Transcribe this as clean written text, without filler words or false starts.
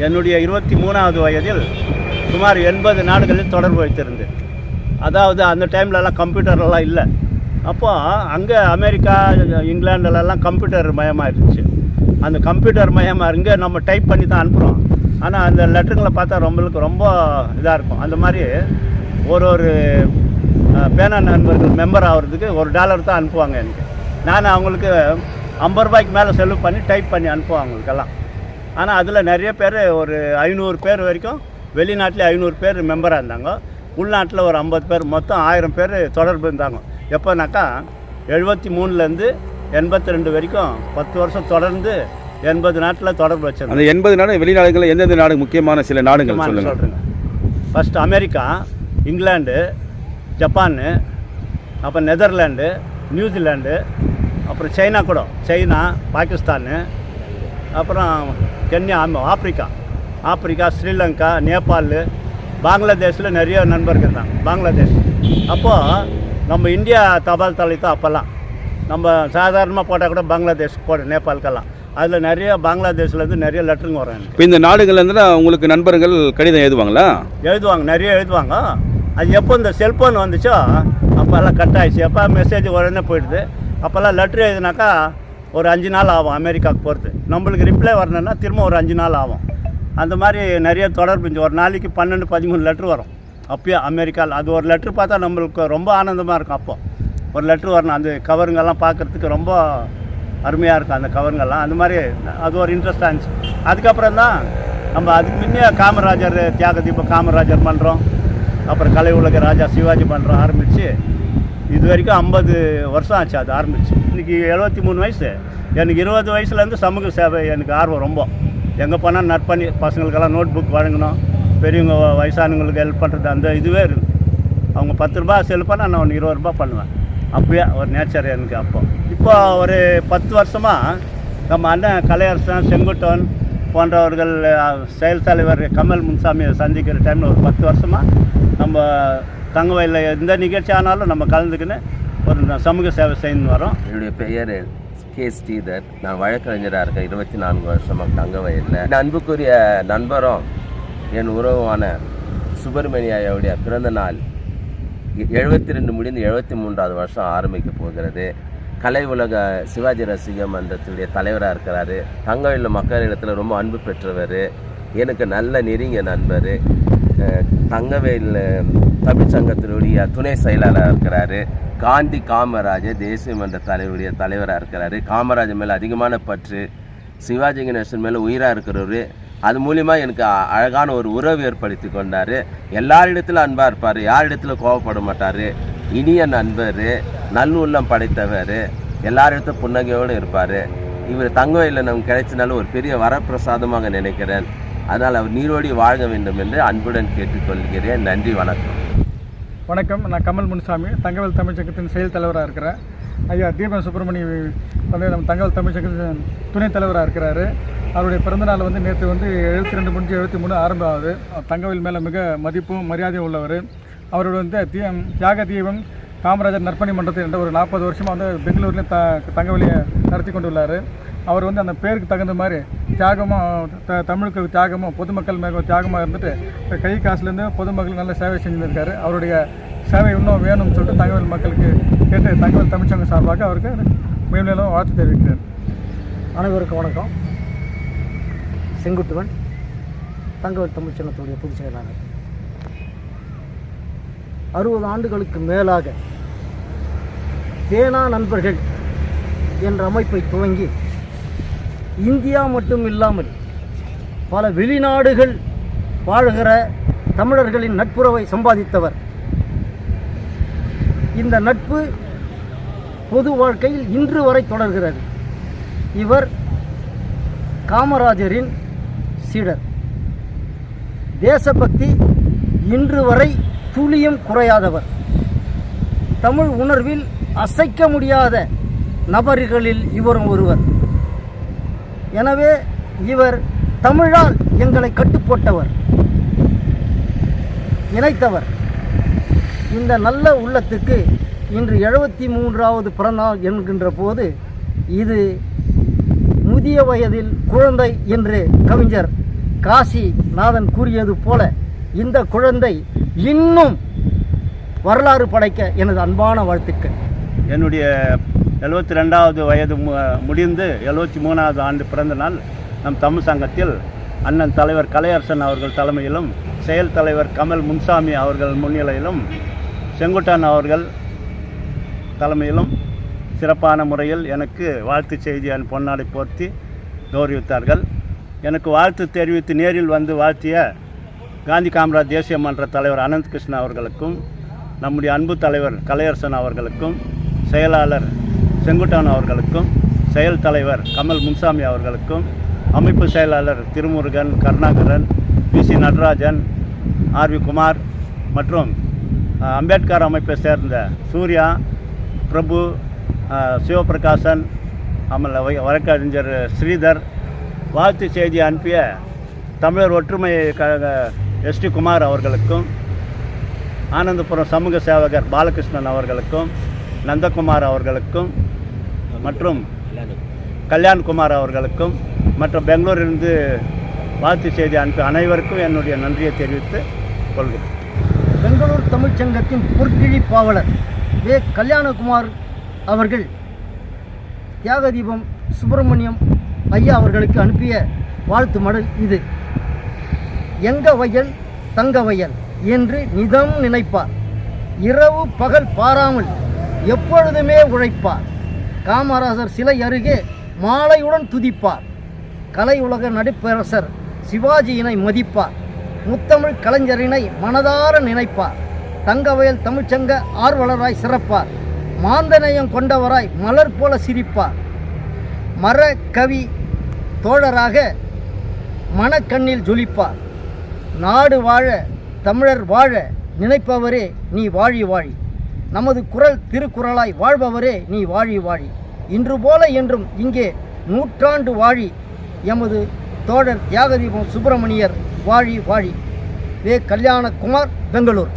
என்னுடைய 23வது வயதில் சுமார் 80 நாடுகளில் தொடர்பு வைத்திருந்தேன். அதாவது அந்த டைம்லலாம் கம்ப்யூட்டர்லாம் இல்லை. அப்போது அங்கே அமெரிக்கா, இங்கிலாண்டுலலாம் கம்ப்யூட்டர் மயமாக இருந்துச்சு. அந்த கம்ப்யூட்டர் மயமாக இங்கே நம்ம டைப் பண்ணி தான் அனுப்புகிறோம். ஆனால் அந்த லெட்டருங்களை பார்த்தா ரொம்ப இதாக இருக்கும். அந்த மாதிரி ஒரு பேனா நண்பர்கள் மெம்பர் ஆகிறதுக்கு $1 தான் அனுப்புவாங்க எனக்கு. நான் அவங்களுக்கு 50 ரூபாய்க்கு மேலே செலவு பண்ணி டைப் பண்ணி அனுப்புவேன் அவங்களுக்கெல்லாம். ஆனால் அதில் நிறைய பேர் ஒரு 500 பேர் வரைக்கும், வெளிநாட்டில் 500 பேர் மெம்பராக இருந்தாங்க. உள்நாட்டில் ஒரு 50 பேர், மொத்தம் 1000 பேர் தொடர்பு இருந்தாங்க. எப்போனாக்கா 73லேருந்து 82 வரைக்கும் 10 வருஷம் தொடர்ந்து 80 நாட்டில் தொடர்பு வச்சிருந்தேன். அந்த 80 நாடு வெளிநாடுகளில் எந்தெந்த நாடு முக்கியமான சில நாடுகள் சொல்லுங்கள். ஃபஸ்ட்டு அமெரிக்கா, இங்கிலாந்து, ஜப்பானு, அப்புறம் நெதர்லாண்டு, நியூசிலாண்டு, அப்புறம் சைனா கூட, சைனா, பாகிஸ்தானு, அப்புறம் கென்யா, ஆப்பிரிக்கா, ஸ்ரீலங்கா, நேபாள், பங்களாதேஷில் நிறைய நண்பர்கள் தான். பங்களாதேஷ் அப்போது நம்ம இந்தியா தபால் தலை தான். அப்போல்லாம் நம்ம சாதாரணமாக போட்டால் கூட பங்களாதேஷ் நேபாளுக்கெல்லாம் அதில் நிறைய பங்களாதேஷ்லேருந்து நிறைய லெட்டருங்க வரும் எனக்கு. இப்போ இந்த நாடுகள்லேருந்து உங்களுக்கு நண்பர்கள் கடிதம் எழுதுவாங்க, நிறைய எழுதுவாங்க. அது எப்போ இந்த செல்ஃபோன் வந்துச்சோ அப்போல்லாம் கட் ஆகிடுச்சு. எப்போ மெசேஜ் உடனே போயிடுது. அப்போல்லாம் லெட்ரு எழுதுனாக்கா ஒரு 5 நாள் ஆகும் அமெரிக்காவுக்கு போகிறது. நம்மளுக்கு ரிப்ளை வரணுன்னா திரும்ப ஒரு 5 நாள் ஆகும். அந்த மாதிரி நிறைய தொடர்பு. ஒரு நாளைக்கு 12-13 லெட்ரு வரும் அப்போயே அமெரிக்காவில். அது ஒரு லெட்ரு பார்த்தா நம்மளுக்கு ரொம்ப ஆனந்தமாக இருக்கும். அப்போது ஒரு லெட்ரு வரணும். அந்த கவருங்கெல்லாம் பார்க்குறதுக்கு ரொம்ப அருமையாக இருக்கும் அந்த கவருங்கெல்லாம். அந்த மாதிரி அது ஒரு இன்ட்ரெஸ்டாக இருந்துச்சு. அதுக்கப்புறம் தான் நம்ம அதுக்கு முன்னே காமராஜர், தியாக தீபம் காமராஜர் பண்ணுறோம். அப்புறம் கலை உலக ராஜா சிவாஜி பண்ணுறோம் ஆரம்பித்து இது வரைக்கும் 50 வருஷம் ஆச்சு அது ஆரம்பிச்சு. இன்றைக்கி 73 வயசு. எனக்கு 20 வயசுலேருந்து சமூக சேவை எனக்கு ஆர்வம் ரொம்ப. எங்கே போனால் நற்பணி, பசங்களுக்கெல்லாம் நோட் புக் வழங்கணும், பெரியவங்க வயசானவங்களுக்கு ஹெல்ப் பண்ணுறது, அந்த இதுவே இருக்குது. அவங்க 10 ரூபா செலவு பண்ணால் நான் 20 ரூபா பண்ணுவேன். அப்போயே ஒரு நேச்சர் எனக்கு. இப்போ ஒரு 10 வருஷமாக நம்ம அண்ணன் கலையரசன், செங்குட்டன் போன்றவர்கள் செயல் தலைவர் கமல் முன்சாமியை சந்திக்கிற டைமில் ஒரு 10 வருஷமாக நம்ம தங்கவயலில் எந்த நிகழ்ச்சி ஆனாலும் நம்ம கலந்துக்கின்னு ஒரு சமூக சேவை செய்து வரோம். என்னுடைய பெயர் கே. ஸ்ரீதர். நான் வழக்கறிஞராக இருக்கேன் 24 வருஷமாக தங்கவயலில். என் அன்புக்குரிய நண்பரும் என் உறவான சுப்பிரமணியாவுடைய பிறந்த நாள் 72 முடிந்து 73வது வருஷம் ஆரம்பிக்க போகிறது. கலை உலக சிவாஜி ரசிக மன்றத்துடைய தலைவராக இருக்கிறாரு. தங்கவயலில் மக்களிடத்தில் ரொம்ப அன்பு பெற்றவர். எனக்கு நல்ல நெருங்கிய நண்பர். தங்கவயல் தமிழ் சங்கத்தினுடைய துணை செயலாளராக இருக்கிறாரு. காந்தி காமராஜர் தேசிய மன்ற தலைவருடைய தலைவராக இருக்கிறாரு. காமராஜர் மேலே அதிகமான பற்று, சிவாஜி கணேசன் மேலே உயிராக இருக்கிறவர். அது மூலிமா எனக்கு அழகான ஒரு உறவு ஏற்படுத்தி கொண்டார். எல்லாரிடத்திலும் அன்பாக இருப்பார், யாரிடத்திலும் கோவப்பட மாட்டார். இனிய நண்பர், நல்லுள்ளம் படைத்தவர், எல்லாரிடத்தும் புன்னகையோடு இருப்பார். இவர் தங்கவயலில் நமக்கு கிடைச்சனாலும் ஒரு பெரிய வரப்பிரசாதமாக நினைக்கிறேன். அதனால் அவர் நீரோடி வாழ வேண்டும் என்று அன்புடன் கேட்டுக்கொள்கிறேன். நன்றி, வணக்கம். வணக்கம். நான் கமல் முன்சாமி, தங்கவயல் தமிழ் சங்கத்தின் செயல் தலைவராக இருக்கிறேன். ஐயா தீபன் சுப்பிரமணி வந்து நம்ம தங்கவயல் தமிழ் சங்கத்தின் துணைத் தலைவராக இருக்கிறாரு. அவருடைய பிறந்தநாள் வந்து நேற்று வந்து 72 முடிஞ்சு 73 ஆரம்பம் ஆகுது. தங்கவயல் மேலே மிக மதிப்பும் மரியாதையும் உள்ளவர். அவரோட வந்து தியாக தீபம் காமராஜர் நற்பணி மன்றத்தை என்ற ஒரு 40 வருஷமாக வந்து பெங்களூர்லேயும் தங்கவயலியை நடத்தி கொண்டுள்ளார். அவர் வந்து அந்த பேருக்கு தகுந்த மாதிரி தியாகமாக, தமிழுக்கு தியாகமும் பொதுமக்கள் மேலே தியாகமாக இருந்துட்டு கை காசுலேருந்து பொதுமக்களுக்கு நல்ல சேவை செஞ்சுருக்காரு. அவருடைய சேவை இன்னும் வேணும்னு சொல்லிட்டு தங்கவயல் மக்களுக்கு கேட்டு தங்கவயல் தமிழ்ச்சங்கம் சார்பாக அவருக்கு மேலும் வாழ்த்து தெரிவிக்கிறார். அனைவருக்கும் வணக்கம். செங்குட்டுவன், தங்கவயல் தமிழ்ச்சங்கத்துடைய பொதுச் செயலாளர். 60 ஆண்டுகளுக்கு மேலாக பேனா நண்பர்கள் என்ற அமைப்பை துவங்கி இந்தியா மட்டும் இல்லாமல் பல வெளிநாடுகள் வாழ்கிற தமிழர்களின் நட்புறவை சம்பாதித்தவர். இந்த நட்பு பொது வாழ்க்கையில் இன்று வரை தொடர்கிறது. இவர் காமராஜரின் சீடர். தேசபக்தி இன்று வரை துளியும் குறையாதவர். தமிழ் உணர்வில் அசைக்க முடியாத நபர்களில் இவரும் ஒருவர். எனவே இவர் தமிழால் எங்களை கட்டுப்போட்டவர், இணைத்தவர். இந்த நல்ல உள்ளத்துக்கு இன்று 73வது பிறந்தநாள் என்கின்ற போது இது முதிய வயதில் குழந்தை என்று கவிஞர் காசிநாதன் கூறியது போல இந்த குழந்தை இன்னும் வரலாறு படைக்க எனது அன்பான வாழ்த்துக்கள். என்னுடைய 72வது வயது முடிந்து 73வது ஆண்டு பிறந்த நாள் நம் தமிழ் சங்கத்தில் அண்ணன் தலைவர் கலையரசன் அவர்கள் தலைமையிலும் செயல் தலைவர் கமல் முன்சாமி அவர்கள் முன்னிலையிலும் செங்குட்டன் அவர்கள் தலைமையிலும் சிறப்பான முறையில் எனக்கு வாழ்த்து செய்தி பொன்னாடை போர்த்தி கௌரவித்தார்கள். எனக்கு வாழ்த்து தெரிவித்து நேரில் வந்து வாழ்த்திய காந்தி காமராஜ் தேசிய மன்ற தலைவர் அனந்த் கிருஷ்ணா அவர்களுக்கும், நம்முடைய அன்பு தலைவர் கலையரசன் அவர்களுக்கும், செயலாளர் செங்குட்டன் அவர்களுக்கும், செயல் தலைவர் கமல் முன்சாமி அவர்களுக்கும், அமைப்பு செயலாளர் திருமுருகன், கருணாகரன், PC நடராஜன், RV குமார் மற்றும் அம்பேத்கர் அமைப்பை சேர்ந்த சூர்யா, பிரபு, சிவபிரகாசன், வழக்கறிஞர் ஸ்ரீதர், வாழ்த்து செய்தி அனுப்பிய தமிழர் ஒற்றுமை கழக ST குமார் அவர்களுக்கும், ஆனந்தபுரம் சமூக சேவகர் பாலகிருஷ்ணன் அவர்களுக்கும், நந்தகுமார் அவர்களுக்கும் மற்றும் கல்யாண்குமார் அவர்களுக்கும் மற்றும் பெங்களூரிலிருந்து வாழ்த்து செய்தி அனுப்பிய அனைவருக்கும் என்னுடைய நன்றியை தெரிவித்து கொள்கிறேன். பெங்களூர் தமிழ்ச்சங்கத்தின் பொற்கிழிப்பாவலர் கல்யாணகுமார் அவர்கள் தியாகதீபம் சுப்பிரமணியம் ஐயா அவர்களுக்கு அனுப்பிய வாழ்த்து மடல் இது. எங்க வயல் தங்க வயல் என்று நிதம் நினைப்பார், இரவு பகல் பாராமல் எப்பொழுதுமே உழைப்பார், காமராசர் சிலை அருகே மாலையுடன் துதிப்பார், கலை உலக நடிப்பரசர் சிவாஜியினை மதிப்பார், முத்தமிழ் கலைஞரினை மனதார நினைப்பார், தங்கவயல் தமிழ்ச்சங்க ஆர்வலராய் சிறப்பார், மாந்தநேயம் கொண்டவராய் மலர் போல சிரிப்பார், மர கவி தோழராக மனக்கண்ணில் ஜொலிப்பார், நாடு வாழ தமிழர் வாழ நினைப்பவரே நீ வாழி வாழி, நமது குரல் திருக்குறளாய் வாழ்பவரே நீ வாழி வாழி, இன்று போல என்றும் இங்கே 100 ஆண்டு வாழி, எமது தோழர் தியாகதீபம் சுப்பிரமணியர் வாழி வாழி. கல்யாணகுமார், பெங்களூர்.